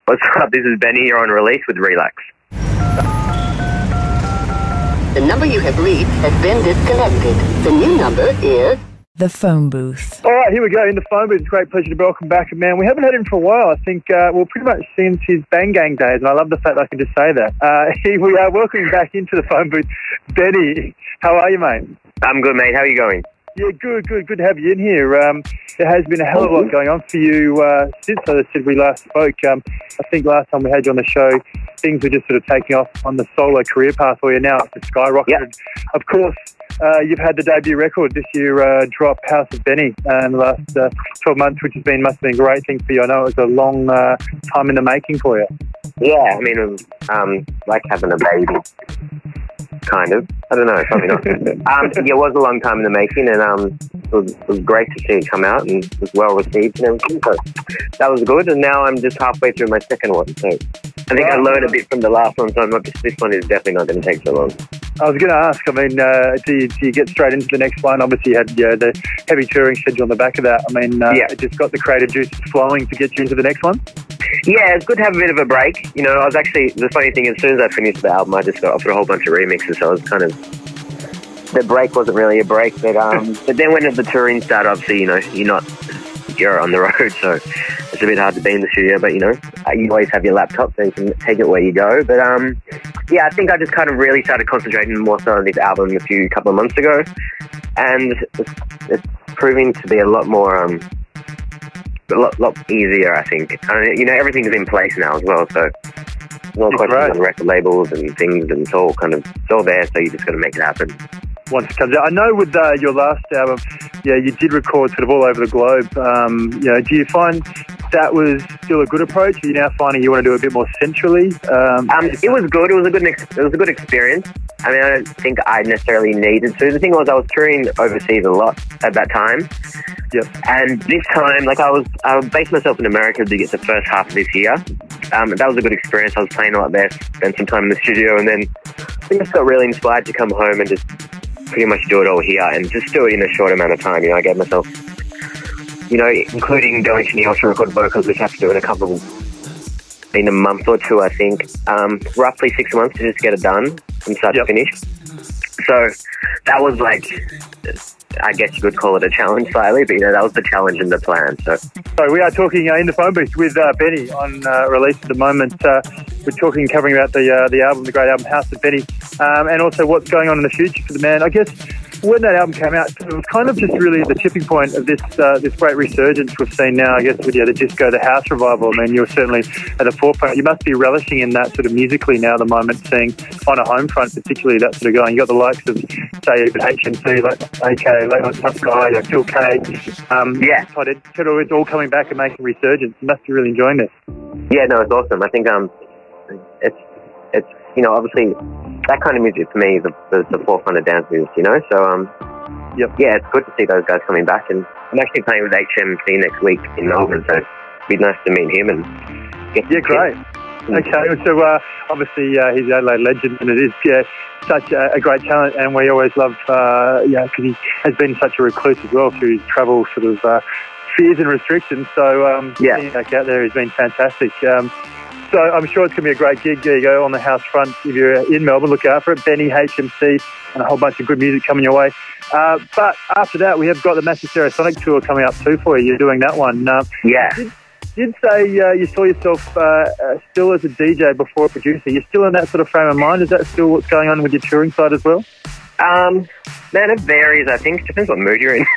What's up? This is Beni. You're on Release with Reelax. The number you have reached has been disconnected. The new number is... The phone booth. All right, here we go in the phone booth. It's a great pleasure to welcome back a man. We haven't had him for a while. I think, pretty much since his Bang Gang days, and I love the fact that I can just say that. We are welcoming back into the phone booth, Beni. How are you, mate? I'm good, mate. How are you going? Yeah, good to have you in here. There has been a hell of a lot going on for you since we last spoke. I think last time we had you on the show, things were just sort of taking off on the solo career path where you're now it's skyrocketed. Yep. Of course, you've had the debut record this year, drop House of Beni, in the last 12 months, which must have been a great thing for you. I know it was a long time in the making for you. Yeah, I mean, it was like having a baby. Kind of. I don't know, probably not. It was a long time in the making, and it was great to see it come out, and it was well received and everything, so that was good. And now I'm just halfway through my second one, so I think I learned a bit from the last one, so this one is definitely not going to take so long. I was going to ask, I mean, do you get straight into the next one? Obviously you had the heavy touring schedule on the back of that. I mean, it just got the creative juices flowing to get you into the next one? Yeah, it's good to have a bit of a break. You know, I was actually, the funny thing is, as soon as I finished the album, I just got offered a whole bunch of remixes, so I was kind of, the break wasn't really a break, but then when the touring started, obviously, you know, you're on the road, so it's a bit hard to be in the studio, but, you know, you always have your laptop, so you can take it where you go. But, yeah, I think I just kind of really started concentrating more so on this album a couple of months ago, and it's proving to be a lot more, a lot easier, I think. You know, everything's in place now as well, so no questions on record labels and things, and it's all there, so you just got to make it happen. Once it comes out. I know with your last album, you did record sort of all over the globe. Do you find that was still a good approach? Are you now finding you want to do it a bit more centrally? It was good. It was a good experience. I mean, I don't think I necessarily needed to. The thing was, I was touring overseas a lot at that time. Yep. And this time, like I based myself in America to get the first half of this year. That was a good experience. I was playing a lot there, spent some time in the studio, and then I think I just got really inspired to come home and just pretty much do it all here and just do it in a short amount of time. You know, I gave myself, you know, including going to New York to record vocals, which I have to do in a month or two, I think. Roughly 6 months to just get it done from start to finish. So that was like, I guess you could call it a challenge slightly, but, you know, that was the challenge and the plan. So we are talking in the phone booth with Beni on Release at the moment. We're talking, covering about the album, the great album, House of Beni, and also what's going on in the future for the man. I guess when that album came out, it was kind of just really the tipping point of this great resurgence we've seen now, I guess, with the disco, the house revival. I mean, you're certainly at the forefront. You must be relishing in that sort of musically now at the moment, seeing on a home front particularly that sort of going. You got the likes of, say, even HMC, like AK, like Tough Guy, Phil K. It's all coming back and making resurgence. You must be really enjoying this. Yeah, no, it's awesome. I think it's you know, obviously that kind of music for me is the forefront of dance music, you know. So yeah, it's good to see those guys coming back, and I'm actually playing with HMC next week in Melbourne, so it'd be nice to meet him and get to great. Okay, so obviously he's an Adelaide legend, and it is such a great talent, and we always love because he has been such a recluse as well through his travel sort of fears and restrictions. So being back out there has been fantastic. So I'm sure it's going to be a great gig. There you go, on the house front. If you're in Melbourne, look out for it. Beni, HMC, and a whole bunch of good music coming your way. But after that, we have got the Massive Stereosonic Tour coming up too for you. You're doing that one. Did say you saw yourself still as a DJ before a producer. You're still in that sort of frame of mind? Is that still what's going on with your touring side as well? Man, it varies, I think. It depends what mood you're in.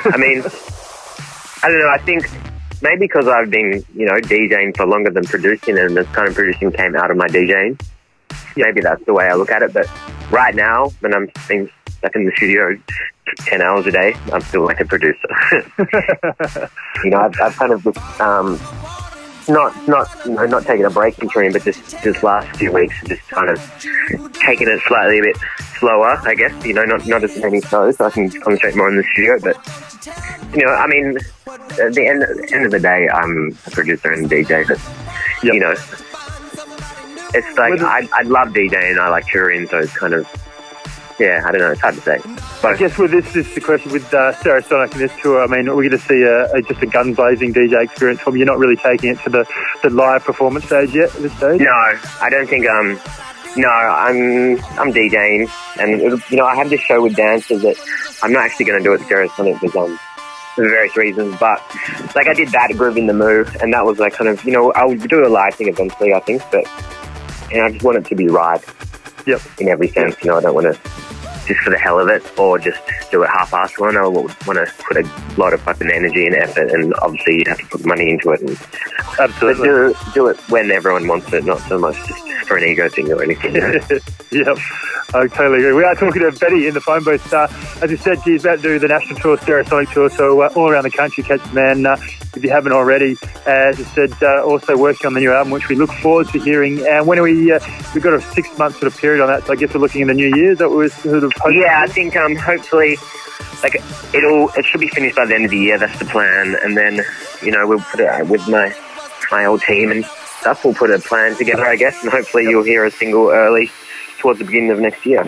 I mean, I don't know. I think maybe because I've been, you know, DJing for longer than producing, and this kind of producing came out of my DJing. Maybe that's the way I look at it. But right now, when I'm being stuck in the studio 10 hours a day, I'm still like a producer. You know, I've kind of not taking a break from touring, but just last few weeks, just kind of taking it slightly a bit slower, I guess. You know, not as many shows, so I can concentrate more in the studio. But you know, I mean, at the end of the day, I'm a producer and a DJ. But you know, it's like I love DJing, I like touring, so it's kind of yeah, I don't know. It's hard to say. But I guess with this is the question with Stereosonic and this tour. I mean, we're going to see just a gun-blazing DJ experience from you. You're not really taking it to the live performance stage yet at this stage? No, I don't think. No, I'm DJing, and I have this show with dancers that I'm not actually going to do at Stereosonic because for various reasons. But like I did that Groove in the Move, and that was like kind of I'll do a live thing eventually, I think, but I just want it to be right. Yep. In every sense, I don't want to just for the hell of it or just do it half-assed one. I want to put a lot of fucking energy and effort, and obviously you have to put money into it. And, absolutely. But do it when everyone wants it, not so much just for an ego thing or anything. Yep. I totally agree. We are talking to Beni in the phone booth. As you said, she's about to do the national tour, Stereosonic tour, so all around the country, catch the man if you haven't already. As I said, also working on the new album, which we look forward to hearing. And when we've got a 6-month sort of period on that, so I guess we're looking in the new year. Is that what we're sort of hoping? Yeah, I think hopefully, like it should be finished by the end of the year. That's the plan, and then we'll put it with my old team and stuff. We'll put a plan together, I guess, and hopefully you'll hear a single early towards the beginning of next year.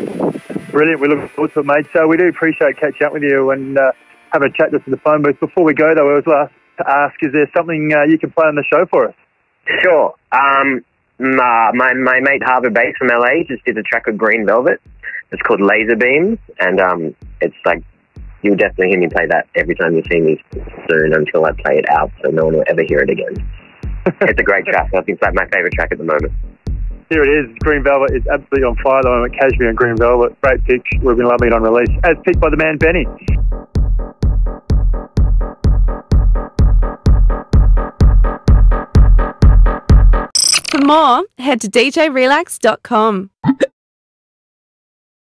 Brilliant. We look forward to it, mate. So we do appreciate catching up with you and having a chat just in the phone booth. Before we go, though, I was last to ask, is there something you can play on the show for us? Sure. My mate Harbour Bass from LA just did a track with Green Velvet. It's called Laser Beams, and it's like you'll definitely hear me play that every time you see me soon until I play it out, so no one will ever hear it again. It's a great track. I think it's like my favourite track at the moment. Here it is. Green Velvet is absolutely on fire at the moment. Cashmere and Green Velvet. Great pick. We've been loving it on release. As picked by the man Beni. For more, head to djrelax.com.